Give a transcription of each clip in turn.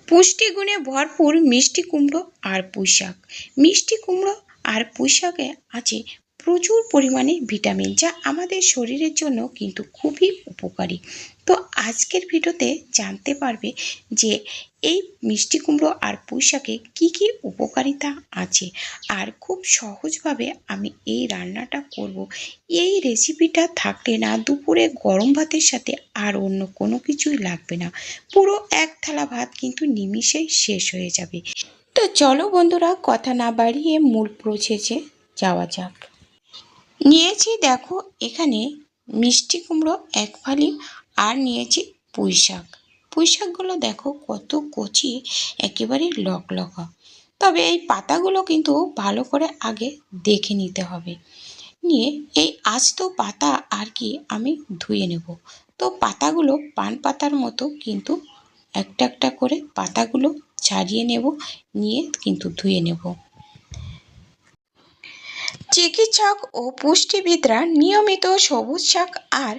পুষ্টিগুণে ভরপুর মিষ্টি কুমড়ো আর পুঁইশাক। মিষ্টি কুমড়ো আর পুঁইশাকে আছে প্রচুর পরিমাণে ভিটামিন, যা আমাদের শরীরের জন্য কিন্তু খুবই উপকারী। তো আজকের ভিডিওতে জানতে পারবে যে এই মিষ্টি কুমড়ো আর পুঁইশাকে কী কী উপকারিতা আছে, আর খুব সহজভাবে আমি এই রান্নাটা করব। এই রেসিপিটা থাকলে না দুপুরে গরম ভাতের সাথে আর অন্য কোনো কিছুই লাগবে না, পুরো এক থালা ভাত কিন্তু নিমিষেই শেষ হয়ে যাবে। তো চলো বন্ধুরা, কথা না বাড়িয়ে মূল প্রসেসে যাওয়া যাক। নিয়েছি দেখো এখানে মিষ্টি কুমড়ো এক ফালি, আর নিয়েছি পুঁই শাক। পুঁই শাকগুলো দেখো কত কচি, একেবারে লকলকা। তবে এই পাতাগুলো কিন্তু ভালো করে আগে দেখে নিতে হবে। নিয়ে এই আস্ত পাতা আর কি আমি ধুয়ে নেব। তো পাতাগুলো পান পাতার মতো কিন্তু একটা একটা করে পাতাগুলো ছাড়িয়ে নেব, নিয়ে কিন্তু ধুয়ে নেব। চিকিৎসক ও পুষ্টিবিদরা নিয়মিত সবুজ শাক আর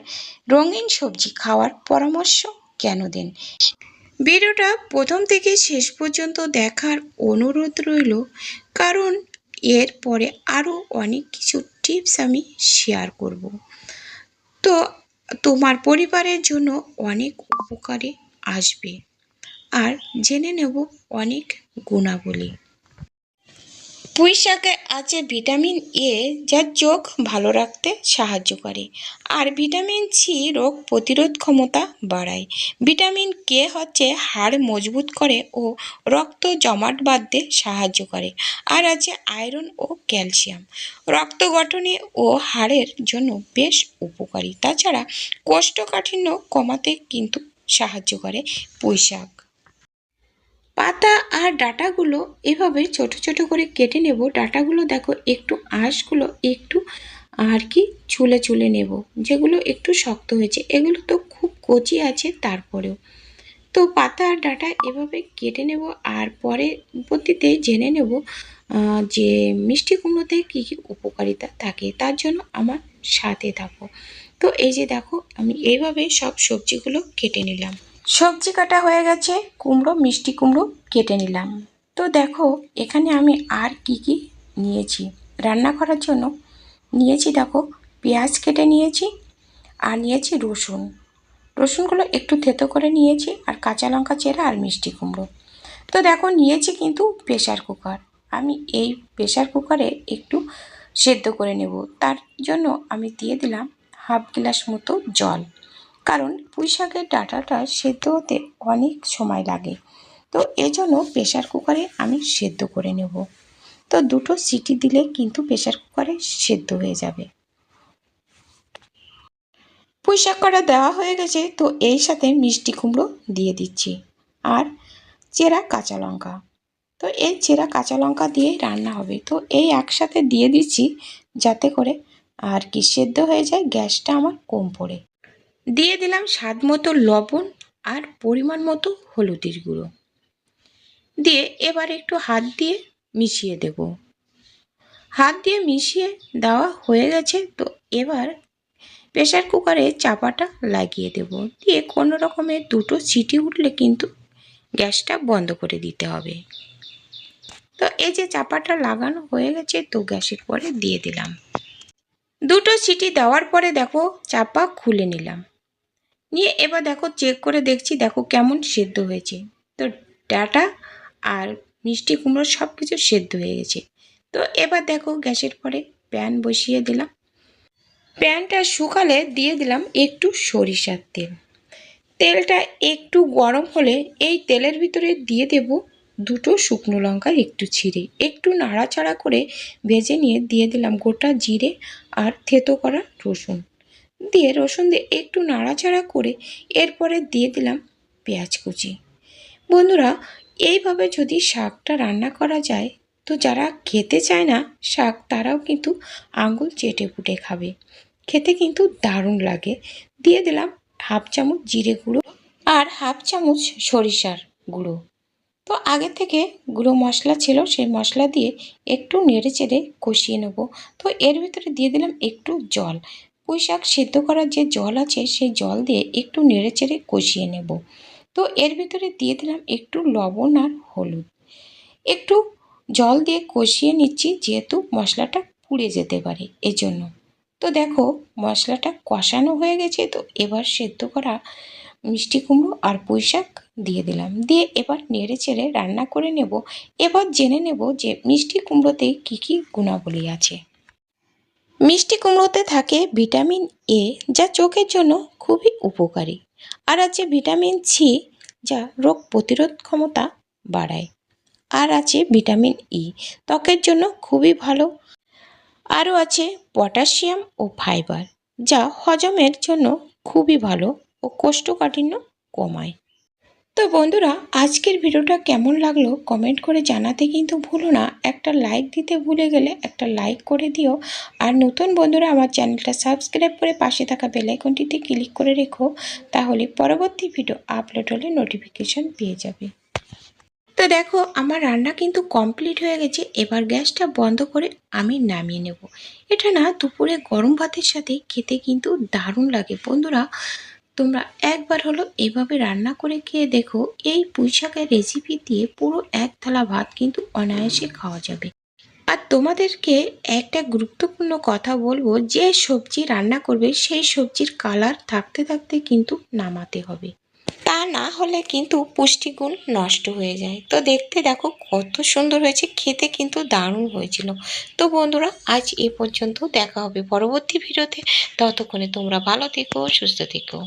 রঙিন সবজি খাওয়ার পরামর্শ কেন দেন? ভিডিওটা প্রথম থেকে শেষ পর্যন্ত দেখার অনুরোধ রইল, কারণ এর পরে আরও অনেক কিছু টিপস আমি শেয়ার করব। তো তোমার পরিবারের জন্য অনেক উপকারে আসবে, আর জেনে নেব অনেক গুণাবলী। পুঁই শাকে আছে ভিটামিন এ, যা চোখ ভালো রাখতে সাহায্য করে, আর ভিটামিন সি রোগ প্রতিরোধ ক্ষমতা বাড়ায়। ভিটামিন কে হচ্ছে হাড় মজবুত করে ও রক্ত জমাট বাঁধতে সাহায্য করে, আর আছে আয়রন ও ক্যালসিয়াম, রক্ত গঠনে ও হাড়ের জন্য বেশ উপকারী। তাছাড়া কোষ্ঠকাঠিন্য কমাতে কিন্তু সাহায্য করে পুঁই শাক। পাতা আর ডাঁটাগুলো এভাবে ছোট ছোট করে কেটে নেব। ডাঁটাগুলো দেখো একটু আঁশগুলো একটু আর কি ছুলে ছুলে নেব, যেগুলো একটু শক্ত হয়েছে। এগুলো তো খুব কচি আছে তারপরেও। তো পাতা আর ডাঁটা এভাবে কেটে নেব, আর পরবর্তীতে জেনে নেব যে মিষ্টি কুমড়োতে কী কী উপকারিতা থাকে। তার জন্য আমার সাথে থাকো। তো এই যে দেখো আমি এইভাবে সব সবজিগুলো কেটে নিলাম। সবজি কাটা হয়ে গেছে, মিষ্টি কুমড়ো কেটে নিলাম। তো দেখো এখানে আমি আর কি কি নিয়েছি রান্না করার জন্য। নিয়েছি দেখো পেঁয়াজ কেটে নিয়েছি, আর নিয়েছি রসুনগুলো একটু থেতো করে নিয়েছি, আর কাঁচা লঙ্কা চেরা, আর মিষ্টি কুমড়ো। তো দেখো নিয়েছি কিন্তু প্রেশার কুকার। আমি এই প্রেশার কুকারে একটু সেদ্ধ করে নেব। তার জন্য আমি দিয়ে দিলাম হাফ গ্লাস মতো জল, কারণ পুঁই শাকের ডাঁটাটা সেদ্ধ হতে অনেক সময় লাগে। তো এজন্য প্রেশার কুকারে আমি সেদ্ধ করে নেব। তো দুটো সিটি দিলে কিন্তু প্রেশার কুকারে সেদ্ধ হয়ে যাবে। পুঁই শাক করা দেওয়া হয়ে গেছে, তো এই সাথে মিষ্টি কুমড়ো দিয়ে দিচ্ছি, আর চেরা কাঁচা লঙ্কা। তো এই চেরা কাঁচা লঙ্কা দিয়েই রান্না হবে। তো এই একসাথে দিয়ে দিচ্ছি যাতে করে আর কি সেদ্ধ হয়ে যায়, গ্যাসটা আমার কম পড়ে। দিয়ে দিলাম স্বাদ মতো লবণ, আর পরিমাণ মতো হলুদের গুঁড়ো দিয়ে এবার একটু হাত দিয়ে মিশিয়ে দেব। হাত দিয়ে মিশিয়ে দেওয়া হয়ে গেছে, তো এবার প্রেশার কুকারে চাপাটা লাগিয়ে দেব। দিয়ে কোনো রকমের দুটো সিটি উঠলে কিন্তু গ্যাসটা বন্ধ করে দিতে হবে। তো এই যে চাপাটা লাগানো হয়ে গেছে, তো গ্যাসের পরে দিয়ে দিলাম। দুটো সিটি দেওয়ার পরে দেখো চাপা খুলে নিলাম। নিয়ে এবার দেখো চেক করে দেখছি, দেখো কেমন সেদ্ধ হয়েছে। তো ডাঁটা আর মিষ্টি কুমড়ো সব কিছু সেদ্ধ হয়ে গেছে। তো এবার দেখো গ্যাসের পরে প্যান বসিয়ে দিলাম। প্যানটা শুকালে দিয়ে দিলাম একটু সরিষার তেল। তেলটা একটু গরম হলে এই তেলের ভিতরে দিয়ে দেব দুটো শুকনো লঙ্কা একটু ছিঁড়ে, একটু নাড়াচাড়া করে ভেজে নিয়ে দিয়ে দিলাম গোটা জিরে আর থেতো করা রসুন। রসুন দিয়ে একটু নাড়াচাড়া করে এরপরে দিয়ে দিলাম পেঁয়াজ কুচি। বন্ধুরা, এইভাবে যদি শাকটা রান্না করা যায়, তো যারা খেতে চায় না শাক, তারাও কিন্তু আঙুল চেটে পুটে খাবে। খেতে কিন্তু দারুণ লাগে। দিয়ে দিলাম হাফ চামচ জিরে গুঁড়ো আর হাফ চামচ সরিষার গুঁড়ো। তো আগে থেকে গুঁড়ো মশলা ছিল, সেই মশলা দিয়ে একটু নেড়ে চেড়ে কষিয়ে নেব। তো এর ভিতরে দিয়ে দিলাম একটু জল। পুঁই শাক সেদ্ধ করার যে জল আছে, সেই জল দিয়ে একটু নেড়ে চেড়ে কষিয়ে নেব। তো এর ভিতরে দিয়ে দিলাম একটু লবণ আর হলুদ। একটু জল দিয়ে কষিয়ে নিচ্ছি, যেহেতু মশলাটা পুড়ে যেতে পারে এজন্য। তো দেখো মশলাটা কষানো হয়ে গেছে, তো এবার সেদ্ধ করা মিষ্টি কুমড়ো আর পুঁই শাক দিয়ে দিলাম, দিয়ে এবার নেড়ে চেড়ে রান্না করে নেব। এবার জেনে নেব যে মিষ্টি কুমড়োতে কী কী গুণাবলী আছে। মিষ্টি কুমড়োতে থাকে ভিটামিন এ, যা চোখের জন্য খুবই উপকারী, আর আছে ভিটামিন সি, যা রোগ প্রতিরোধ ক্ষমতা বাড়ায়, আর আছে ভিটামিন ই, ত্বকের জন্য খুবই ভালো। আরও আছে পটাশিয়াম ও ফাইবার, যা হজমের জন্য খুবই ভালো ও কোষ্ঠকাঠিন্য কমায়। তো বন্ধুরা, আজকের ভিডিওটা কেমন লাগলো কমেন্ট করে জানাতে কিন্তু ভুলো না। একটা লাইক দিতে ভুলে গেলে একটা লাইক করে দিও। আর নতুন বন্ধুরা আমার চ্যানেলটা সাবস্ক্রাইব করে পাশে থাকা বেল আইকনটিতে ক্লিক করে রেখো, তাহলে পরবর্তী ভিডিও আপলোড হলে নোটিফিকেশন পেয়ে যাবে। তো দেখো আমার রান্না কিন্তু কমপ্লিট হয়ে গেছে। এবার গ্যাসটা বন্ধ করে আমি নামিয়ে নেব। এটা না দুপুরে গরম ভাতের সাথে খেতে কিন্তু দারুণ লাগে। বন্ধুরা, তোমরা একবার হলো এভাবে রান্না করে খেয়ে দেখো। এই পুঁই শাকের রেসিপি দিয়ে পুরো এক থালা ভাত কিন্তু অনায়াসে খাওয়া যাবে। আর তোমাদেরকে একটা গুরুত্বপূর্ণ কথা বলবো, যে সবজি রান্না করবে সেই সবজির কালার থাকতে থাকতে কিন্তু নামাতে হবে, তা না হলে কিন্তু পুষ্টিগুণ নষ্ট হয়ে যায়। তো দেখতে দেখো কত সুন্দর হয়েছে, খেতে কিন্তু দারুণ হয়েছিল। তো বন্ধুরা, আজ এ পর্যন্ত, দেখা হবে পরবর্তী ভিডিওতে। ততক্ষণে তোমরা ভালো থেকো, সুস্থ থেকো।